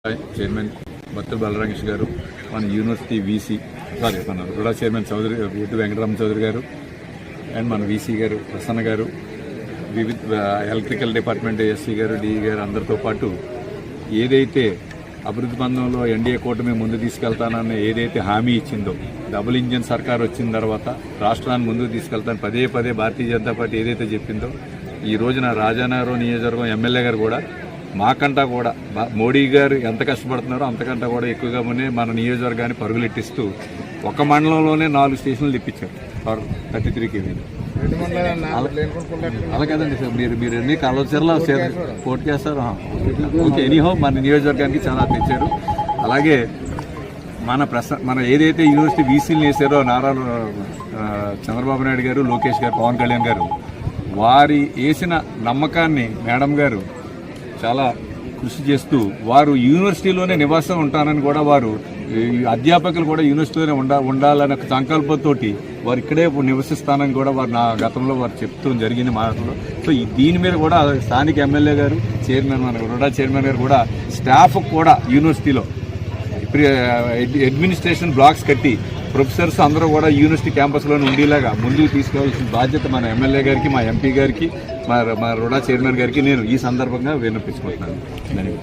Chairman Battula Balaramakrishna గారు, మన university VC మన రుడా చైర్మన్ చౌదరి ఎటు వెంకటరామ చౌదరి గారు అండ్ మన వీసీ గారు ప్రసన్న గారు, వివిధ ఎలక్ట్రికల్ డిపార్ట్మెంట్ ఎస్సీ గారు, డిఈ గారు అందరితో పాటు ఏదైతే అభివృద్ధి బంధంలో ఎన్డీఏ కూటమి ముందు తీసుకెళ్తానని ఏదైతే హామీ ఇచ్చిందో, డబుల్ ఇంజిన్ సర్కార్ వచ్చిన తర్వాత రాష్ట్రాన్ని ముందుకు తీసుకెళ్తాను పదే పదే భారతీయ జనతా పార్టీ ఏదైతే చెప్పిందో, ఈ రోజున రాజానగరం నియోజకవర్గం ఎమ్మెల్యే గారు కూడా మాకంటా కూడా మోడీ గారు ఎంత కష్టపడుతున్నారో అంతకంటా కూడా ఎక్కువగా మన నియోజకవర్గాన్ని పరుగులెట్టిస్తూ ఒక మండలంలోనే 4 స్టేషన్లు తెప్పించారు ఫర్ 33 కేవీ. అలా కదండి సార్, మీరు ఎన్ని కలవచర్ల కోర్టు చేస్తారు. ఓకే, ఎనీహో మన నియోజకవర్గానికి చాలా తెచ్చారు. అలాగే మన ఏదైతే యూనివర్సిటీ వీసీలు వేసారో చంద్రబాబు నాయుడు గారు, లోకేష్ గారు, పవన్ కళ్యాణ్ గారు, వారి వేసిన నమ్మకాన్ని మేడం గారు చాలా కృషి చేస్తూ వారు యూనివర్సిటీలోనే నివాసం ఉంటానని కూడా, వారు అధ్యాపకులు కూడా యూనివర్సిటీలోనే ఉండాలనే సంకల్పంతో వారు ఇక్కడే నివసిస్తానని కూడా వారు నా గతంలో వారు చెప్తూ జరిగిన మాటలు. సో దీని మీద కూడా స్థానిక ఎమ్మెల్యే గారు, చైర్మన్ మన రుడా చైర్మన్ గారు కూడా స్టాఫ్ కూడా యూనివర్సిటీలో అడ్మినిస్ట్రేషన్ బ్లాక్స్ కట్టి ప్రొఫెసర్స్ అందరూ కూడా యూనివర్సిటీ క్యాంపస్లోనే ఉండేలాగా ముందుకు తీసుకోవాల్సిన బాధ్యత మన ఎమ్మెల్యే గారికి, మా ఎంపీ గారికి, మా రుడా చైర్మన్ గారికి నేను ఈ సందర్భంగా విన్నపించుకుంటున్నాను.